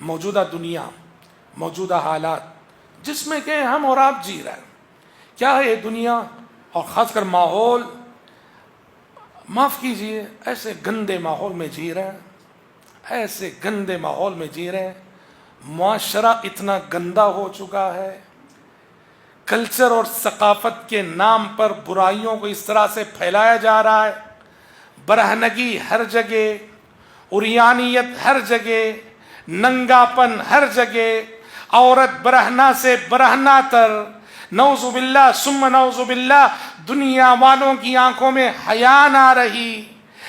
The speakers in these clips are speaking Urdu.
موجودہ دنیا، موجودہ حالات جس میں کہ ہم اور آپ جی رہے ہیں، کیا ہے یہ دنیا اور خاص کر ماحول، معاف کیجئے ایسے گندے ماحول میں جی رہے ہیں، ایسے گندے ماحول میں جی رہے ہیں، معاشرہ اتنا گندا ہو چکا ہے، کلچر اور ثقافت کے نام پر برائیوں کو اس طرح سے پھیلایا جا رہا ہے، برہنگی ہر جگہ، عریانیت ہر جگہ، ننگاپن ہر جگہ، عورت برہنہ سے برہنہ تر، نعوذ باللہ ثم نعوذ باللہ، دنیا والوں کی آنکھوں میں حیا نہ رہی،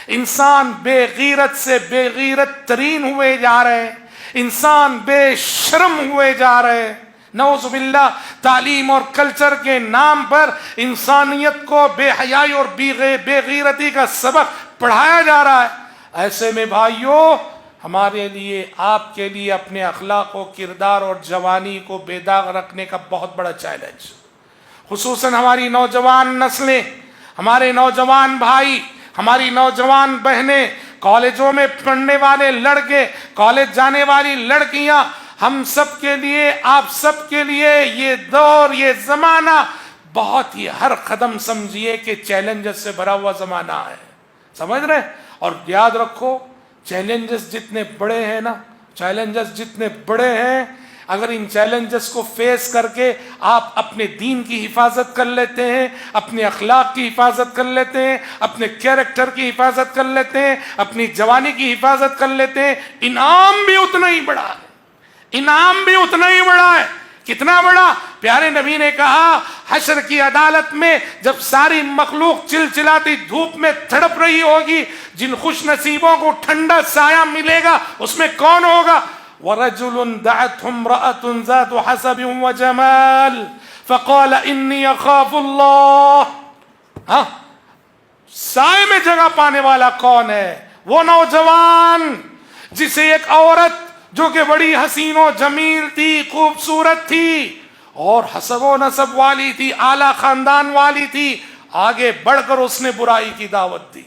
انسان بے غیرت سے بے غیرت ترین ہوئے جا رہے ہیں، انسان بے شرم ہوئے جا رہے ہیں، نعوذ باللہ تعلیم اور کلچر کے نام پر انسانیت کو بے حیائی اور بے غیرتی کا سبق پڑھایا جا رہا ہے۔ ایسے میں بھائیوں، ہمارے لیے، آپ کے لیے اپنے اخلاق و کردار اور جوانی کو بے داغ رکھنے کا بہت بڑا چیلنج، خصوصاً ہماری نوجوان نسلیں، ہمارے نوجوان بھائی، ہماری نوجوان بہنیں، کالجوں میں پڑھنے والے لڑکے، کالج جانے والی لڑکیاں، ہم سب کے لیے، آپ سب کے لیے یہ دور، یہ زمانہ بہت ہی، ہر قدم سمجھیے کہ چیلنجز سے بھرا ہوا زمانہ ہے، سمجھ رہے ہیں؟ اور یاد رکھو، چیلنجز جتنے بڑے ہیں نا، چیلنجز جتنے بڑے ہیں، اگر ان چیلنجز کو فیس کر کے آپ اپنے دین کی حفاظت کر لیتے ہیں، اپنے اخلاق کی حفاظت کر لیتے ہیں، اپنے کیریکٹر کی حفاظت کر لیتے ہیں، اپنی جوانی کی حفاظت کر لیتے ہیں، انعام بھی اتنا ہی بڑا ہے، انعام بھی اتنا ہی بڑا ہے۔ کتنا بڑا؟ پیارے نبی نے کہا حشر کی عدالت میں جب ساری مخلوق چلچلاتی دھوپ میں تڑپ رہی ہوگی، جن خوش نصیبوں کو ٹھنڈا سایہ ملے گا اس میں کون ہوگا؟ وَرَجُلٌ دَعَتْهُ امْرَأَةٌ ذَاتُ حَسَبٍ وَجَمَالٍ فَقَالَ إِنِّي أَخَافُ اللَّهَ۔ ہاں، سائے میں جگہ پانے والا کون ہے؟ وہ نوجوان جسے ایک عورت جو کہ بڑی حسین و جمیل تھی، خوبصورت تھی اور حسب و نسب والی تھی، اعلیٰ خاندان والی تھی، آگے بڑھ کر اس نے برائی کی دعوت دی،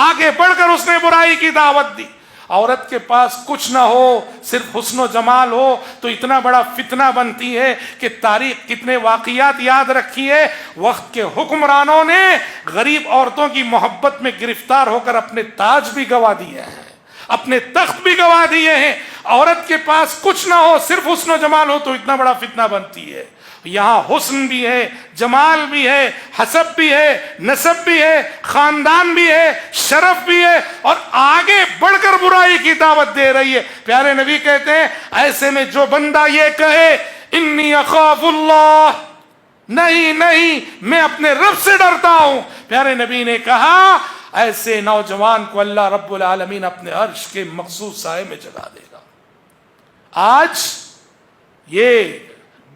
آگے بڑھ کر اس نے برائی کی دعوت دی۔ عورت کے پاس کچھ نہ ہو، صرف حسن و جمال ہو تو اتنا بڑا فتنہ بنتی ہے کہ تاریخ کتنے واقعات یاد رکھی ہے، وقت کے حکمرانوں نے غریب عورتوں کی محبت میں گرفتار ہو کر اپنے تاج بھی گوا دیے ہیں، اپنے تخت بھی گوا دیے ہیں۔ عورت کے پاس کچھ نہ ہو، صرف حسن و جمال ہو تو اتنا بڑا فتنہ بنتی ہے۔ یہاں حسن بھی ہے، جمال بھی ہے، حسب بھی ہے، نسب بھی ہے، خاندان بھی ہے، شرف بھی ہے، اور آگے بڑھ کر برائی کی دعوت دے رہی ہے۔ پیارے نبی کہتے ہیں ایسے میں جو بندہ یہ کہے انی اخاف اللہ، نہیں نہیں میں اپنے رب سے ڈرتا ہوں، پیارے نبی نے کہا ایسے نوجوان کو اللہ رب العالمین اپنے عرش کے مخصوص سائے میں جگہ دے گا۔ آج یہ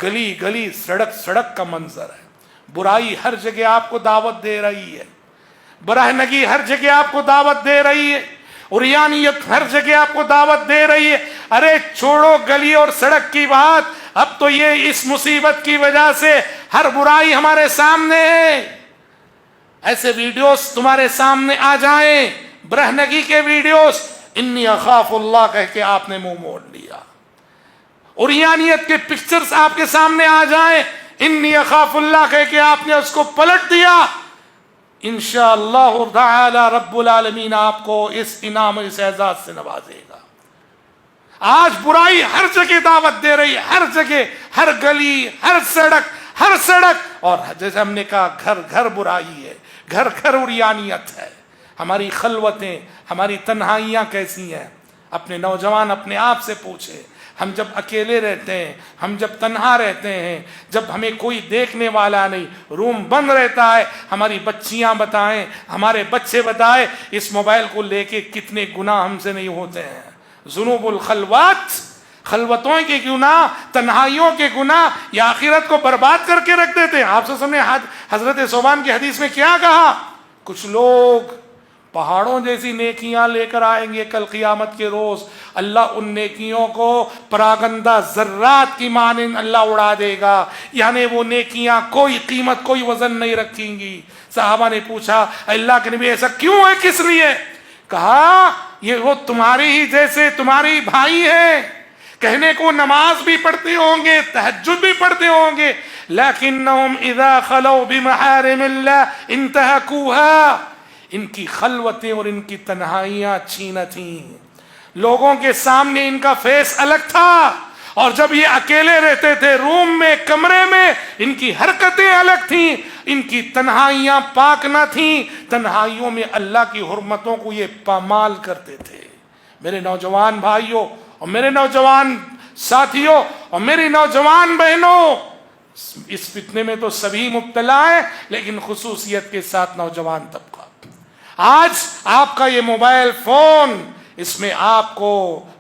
گلی گلی، سڑک سڑک کا منظر ہے، برائی ہر جگہ آپ کو دعوت دے رہی ہے، برہنگی ہر جگہ آپ کو دعوت دے رہی ہے، عریانیت ہر جگہ آپ کو دعوت دے رہی ہے۔ ارے چھوڑو گلی اور سڑک کی بات، اب تو یہ اس مصیبت کی وجہ سے ہر برائی ہمارے سامنے ہے، ایسے ویڈیوز تمہارے سامنے آ جائیں، برہنگی کے ویڈیوز، انی اخاف اللہ کہہ کے آپ نے منہ موڑ لیا، عریانیت کے پکچرز آپ کے سامنے آ جائیں، انی اخاف اللہ کہہ کے آپ نے اس کو پلٹ دیا، انشاءاللہ تعالی رب العالمین آپ کو اس انعام، اس اعزاز سے نوازے گا۔ آج برائی ہر جگہ دعوت دے رہی ہے، ہر جگہ، ہر گلی، ہر سڑک، اور جیسے ہم نے کہا گھر گھر برائی ہے، گھر گھر عریانیت ہے۔ ہماری خلوتیں، ہماری تنہائیاں کیسی ہیں؟ اپنے نوجوان اپنے آپ سے پوچھے، ہم جب اکیلے رہتے ہیں، ہم جب تنہا رہتے ہیں، جب ہمیں کوئی دیکھنے والا نہیں، روم بند رہتا ہے، ہماری بچیاں بتائیں، ہمارے بچے بتائیں، اس موبائل کو لے کے کتنے گناہ ہم سے نہیں ہوتے ہیں۔ ذنوب الخلوات، خلوتوں کے گناہ، تنہائیوں کے گناہ، یہ آخرت کو برباد کر کے رکھ دیتے ہیں۔ آپ سے سمجھے حضرت صوبان کی حدیث میں کیا کہا؟ کچھ لوگ پہاڑوں جیسی نیکیاں لے کر آئیں گے کل قیامت کے روز، اللہ ان نیکیوں کو پراگندہ ذرات کی مانند اللہ اڑا دے گا، یعنی وہ نیکیاں کوئی قیمت، کوئی وزن نہیں رکھیں گی۔ صحابہ نے پوچھا اللہ کے نبی ایسا کیوں ہے، کس لیے؟ کہا یہ وہ تمہاری ہی جیسے تمہاری بھائی ہیں، کہنے کو نماز بھی پڑھتے ہوں گے، تہجد بھی پڑھتے ہوں گے، لیکنہم اذا خلوا بمحارم اللہ انتہکوها، ان کی خلوتیں اور ان کی تنہائیاں اچھی نہ تھیں، لوگوں کے سامنے ان کا فیس الگ تھا، اور جب یہ اکیلے رہتے تھے روم میں، کمرے میں، ان کی حرکتیں الگ تھیں، ان کی تنہائیاں پاک نہ تھیں، تنہائیوں میں اللہ کی حرمتوں کو یہ پامال کرتے تھے۔ میرے نوجوان بھائیوں اور میرے نوجوان ساتھیوں اور میری نوجوان بہنوں، اس فتنے میں تو سبھی مبتلا ہیں، لیکن خصوصیت کے ساتھ نوجوان طبقہ۔ آج آپ کا یہ موبائل فون، اس میں آپ کو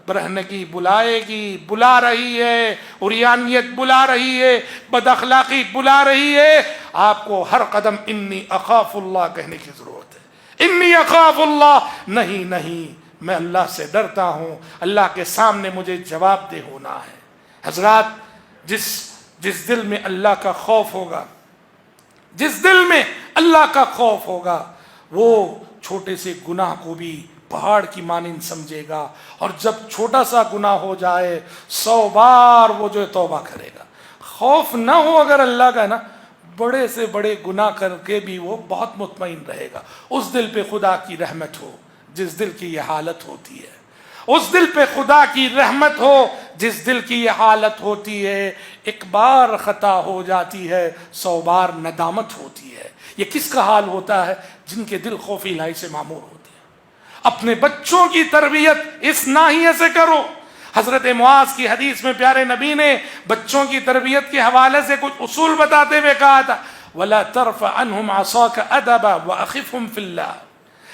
برہنگی بلا رہی ہے، عریانیت بلا رہی ہے، بد اخلاقی بلا رہی ہے، آپ کو ہر قدم انی اخاف اللہ کہنے کی ضرورت ہے۔ انی اخاف اللہ، نہیں میں اللہ سے ڈرتا ہوں، اللہ کے سامنے مجھے جواب دہ ہونا ہے۔ حضرات، جس دل میں اللہ کا خوف ہوگا، جس دل میں اللہ کا خوف ہوگا، وہ چھوٹے سے گناہ کو بھی پہاڑ کی مانند سمجھے گا، اور جب چھوٹا سا گناہ ہو جائے 100 بار وہ جو توبہ کرے گا۔ خوف نہ ہو اگر اللہ کا نا، بڑے سے بڑے گناہ کر کے بھی وہ بہت مطمئن رہے گا۔ اس دل پہ خدا کی رحمت ہو جس دل کی یہ حالت ہوتی ہے، اس دل پہ خدا کی رحمت ہو جس دل کی یہ حالت ہوتی ہے۔ ایک بار خطا ہو جاتی ہے، 100 بار ندامت ہوتی ہے۔ یہ کس کا حال ہوتا ہے؟ جن کے دل خوف الہی سے معمور ہوتے ہیں۔ اپنے بچوں کی تربیت اس ناحیے سے کرو۔ حضرت معاذ کی حدیث میں پیارے نبی نے بچوں کی تربیت کے حوالے سے کچھ اصول بتاتے ہوئے کہا تھا، وَلَا تَرْفَعْ عَنْهُمْ عَصَاكَ أَدَبًا وَأَخِفْهُمْ فِي اللَّهِ۔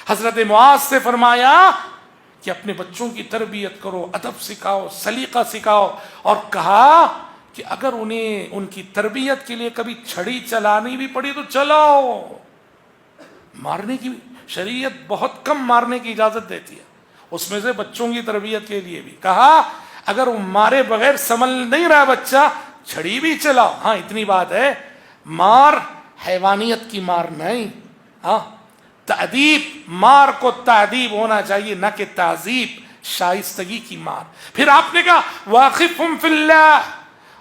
حضرت معاذ سے فرمایا کہ اپنے بچوں کی تربیت کرو، ادب سکھاؤ، سلیقہ سکھاؤ، اور کہا کہ اگر انہیں ان کی تربیت کے لیے کبھی چھڑی چلانی بھی پڑی تو چلاؤ۔ مارنے کی شریعت بہت کم مارنے کی اجازت دیتی ہے، اس میں سے بچوں کی تربیت کے لیے بھی کہا اگر مارے بغیر سنبھل نہیں رہا بچہ، چھڑی بھی چلاؤ۔ ہاں اتنی بات ہے، مار حیوانیت کی مار نہیں، ہاں تأدیب، مار کو تأدیب ہونا چاہیے، نہ کہ تعذیب، شائستگی کی مار۔ پھر آپ نے کہا واقفہم فی اللہ،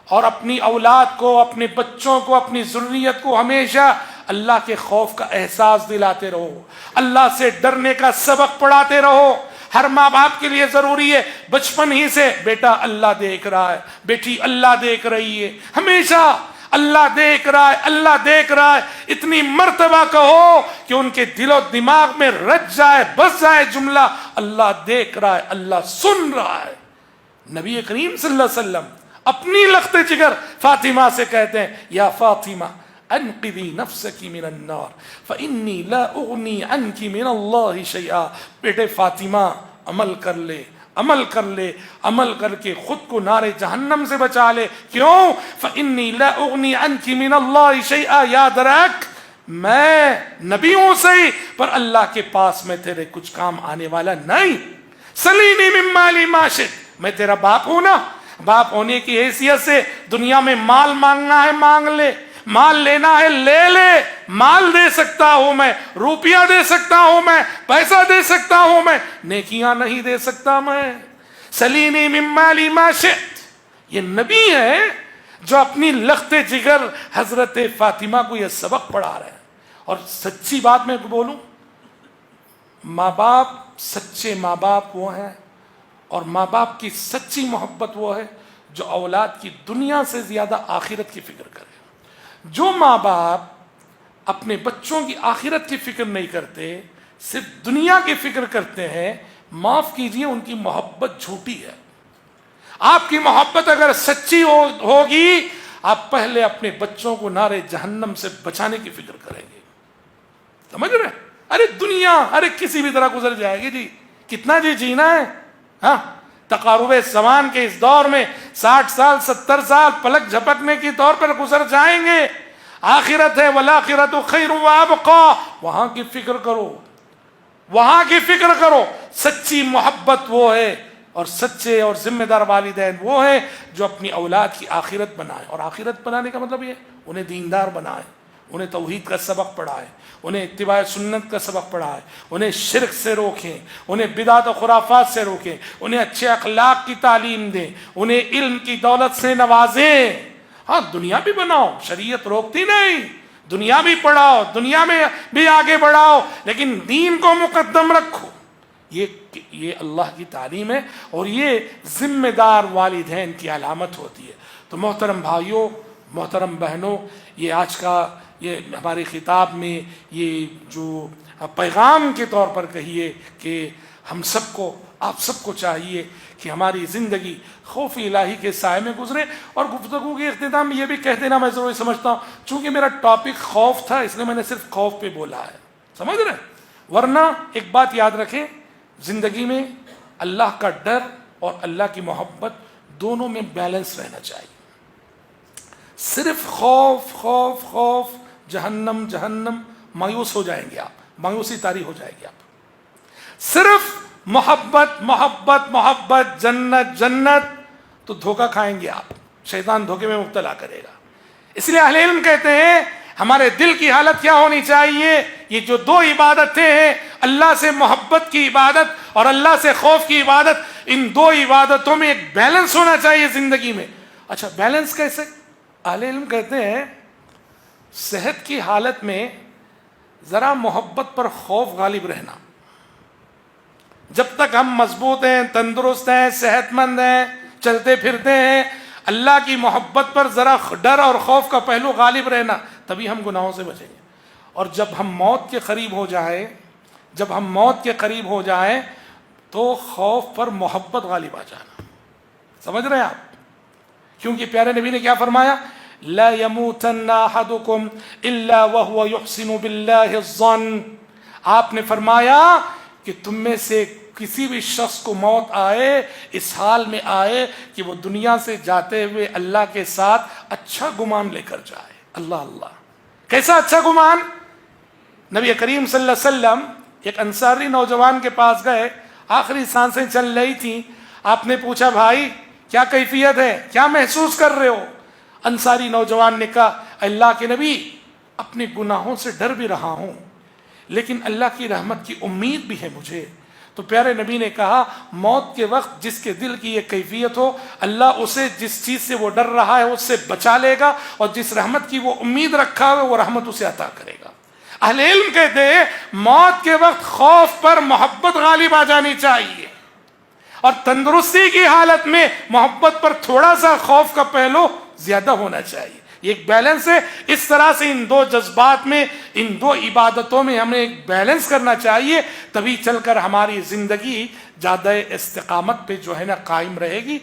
اور اپنی اولاد کو، اپنے بچوں کو، اپنی ذریت کو ہمیشہ اللہ کے خوف کا احساس دلاتے رہو، اللہ سے ڈرنے کا سبق پڑھاتے رہو۔ ہر ماں باپ کے لیے ضروری ہے بچپن ہی سے، بیٹا اللہ دیکھ رہا ہے، بیٹی اللہ دیکھ رہی ہے، ہمیشہ اللہ دیکھ رہا ہے، اللہ دیکھ رہا ہے، اتنی مرتبہ کہو کہ ان کے دل و دماغ میں رچ جائے، بس جائے جملہ، اللہ دیکھ رہا ہے، اللہ سن رہا ہے۔ نبی کریم صلی اللہ علیہ وسلم اپنی لخت جگر فاطمہ سے کہتے ہیں، یا فاطمہ انقذی نفسکی من النار فانی لا اغنی عنکی من اللہ شیئا۔ بیٹے فاطمہ عمل کر لے، عمل کر لے، عمل کر کے خود کو نار جہنم سے بچا لے۔ کیوں؟ فانی لا اغنی عنکی من اللہ شیئا، یاد رکھ میں نبی ہوں صحیح، پر اللہ کے پاس میں تیرے کچھ کام آنے والا نہیں۔ سلینی من مالی ما شئت، میں تیرا باپ ہوں نا، باپ ہونے کی حیثیت سے دنیا میں مال مانگنا ہے مانگ لے، مال لینا ہے لے لے، مال دے سکتا ہوں میں، روپیہ دے سکتا ہوں میں، پیسہ دے سکتا ہوں میں، نیکیاں نہیں دے سکتا میں۔ سلینی من مالی ما شئت، یہ نبی ہے جو اپنی لخت جگر حضرت فاطمہ کو یہ سبق پڑھا رہے ہیں۔ اور سچی بات میں بولوں، ماں باپ، سچے ماں باپ وہ ہیں، اور ماں باپ کی سچی محبت وہ ہے جو اولاد کی دنیا سے زیادہ آخرت کی فکر کرے۔ جو ماں باپ اپنے بچوں کی آخرت کی فکر نہیں کرتے، صرف دنیا کی فکر کرتے ہیں، معاف کیجئے ان کی محبت جھوٹی ہے۔ آپ کی محبت اگر سچی ہوگی، آپ پہلے اپنے بچوں کو نار جہنم سے بچانے کی فکر کریں گے۔ سمجھ رہے؟ ارے دنیا ارے کسی بھی طرح گزر جائے گی جی، کتنا جی جینا ہے؟ ہاں تقارب زمان کے اس دور میں 60 سال 70 سال پلک جھپکنے کی طور پر گزر جائیں گے۔ آخرت ہے، والآخرۃ خیر وابقیٰ، وہاں کی فکر کرو، وہاں کی فکر کرو۔ سچی محبت وہ ہے، اور سچے اور ذمہ دار والدین وہ ہیں جو اپنی اولاد کی آخرت بنائیں، اور آخرت بنانے کا مطلب یہ انہیں دیندار بنائیں، انہیں توحید کا سبق پڑھائیں، انہیں اتباع سنت کا سبق پڑھائیں، انہیں شرک سے روکیں، انہیں بدعت و خرافات سے روکیں، انہیں اچھے اخلاق کی تعلیم دیں، انہیں علم کی دولت سے نوازیں۔ ہاں دنیا بھی بناؤ، شریعت روکتی نہیں، دنیا بھی پڑھاؤ، دنیا میں بھی آگے بڑھاؤ، لیکن دین کو مقدم رکھو۔ یہ اللہ کی تعلیم ہے اور یہ ذمہ دار والدین کی علامت ہوتی ہے۔ تو محترم بھائیوں، محترم بہنوں، یہ آج کا یہ ہمارے خطاب میں یہ جو پیغام کے طور پر کہیے کہ ہم سب کو، آپ سب کو چاہیے کہ ہماری زندگی خوف الہی کے سائے میں گزرے۔ اور گفتگو کے اختتام میں یہ بھی کہہ دینا میں ضروری سمجھتا ہوں، چونکہ میرا ٹاپک خوف تھا اس لیے میں نے صرف خوف پہ بولا ہے، سمجھ رہے؟ ورنہ ایک بات یاد رکھیں، زندگی میں اللہ کا ڈر اور اللہ کی محبت دونوں میں بیلنس رہنا چاہیے۔ صرف خوف خوف خوف، جہنم جہنم، مایوس ہو جائیں گے آپ، مایوسی طاری ہو جائے گی آپ۔ صرف محبت محبت محبت، جنت جنت، تو دھوکہ کھائیں گے آپ، شیطان دھوکے میں مبتلا کرے گا۔ اس لیے اہل علم کہتے ہیں ہمارے دل کی حالت کیا ہونی چاہیے؟ یہ جو دو عبادتیں ہیں، اللہ سے محبت کی عبادت اور اللہ سے خوف کی عبادت، ان دو عبادتوں میں ایک بیلنس ہونا چاہیے زندگی میں۔ اچھا بیلنس کیسے؟ اہل علم کہتے ہیں صحت کی حالت میں ذرا محبت پر خوف غالب رہنا۔ جب تک ہم مضبوط ہیں، تندرست ہیں، صحت مند ہیں، چلتے پھرتے ہیں، اللہ کی محبت پر ذرا ڈر اور خوف کا پہلو غالب رہنا، تبھی ہم گناہوں سے بچیں گے۔ اور جب ہم موت کے قریب ہو جائیں، جب ہم موت کے قریب ہو جائیں تو خوف پر محبت غالب آ جانا۔ سمجھ رہے ہیں آپ؟ کیونکہ پیارے نبی نے کیا فرمایا؟ لا يموتن احدكم الا وهو يحسن بالله الظن۔ آپ نے فرمایا کہ تم میں سے کسی بھی شخص کو موت آئے، اس حال میں آئے کہ وہ دنیا سے جاتے ہوئے اللہ کے ساتھ اچھا گمان لے کر جائے۔ اللہ اللہ، کیسا اچھا گمان؟ نبی کریم صلی اللہ علیہ وسلم ایک انصاری نوجوان کے پاس گئے، آخری سانسیں چل رہی تھیں۔ آپ نے پوچھا بھائی کیا کیفیت ہے، کیا محسوس کر رہے ہو؟ انصاری نوجوان نے کہا اللہ کے نبی، اپنے گناہوں سے ڈر بھی رہا ہوں لیکن اللہ کی رحمت کی امید بھی ہے مجھے۔ تو پیارے نبی نے کہا موت کے وقت جس کے دل کی یہ کیفیت ہو، اللہ اسے جس چیز سے وہ ڈر رہا ہے اس سے بچا لے گا، اور جس رحمت کی وہ امید رکھا ہے وہ رحمت اسے عطا کرے گا۔ اہل علم کہتے ہیں موت کے وقت خوف پر محبت غالب آ جانی چاہیے، اور تندرستی کی حالت میں محبت پر تھوڑا سا خوف کا پہلو زیادہ ہونا چاہیے۔ یہ ایک بیلنس ہے۔ اس طرح سے ان دو جذبات میں، ان دو عبادتوں میں ہمیں ایک بیلنس کرنا چاہیے، تبھی چل کر ہماری زندگی زیادہ استقامت پہ جو ہے نا قائم رہے گی۔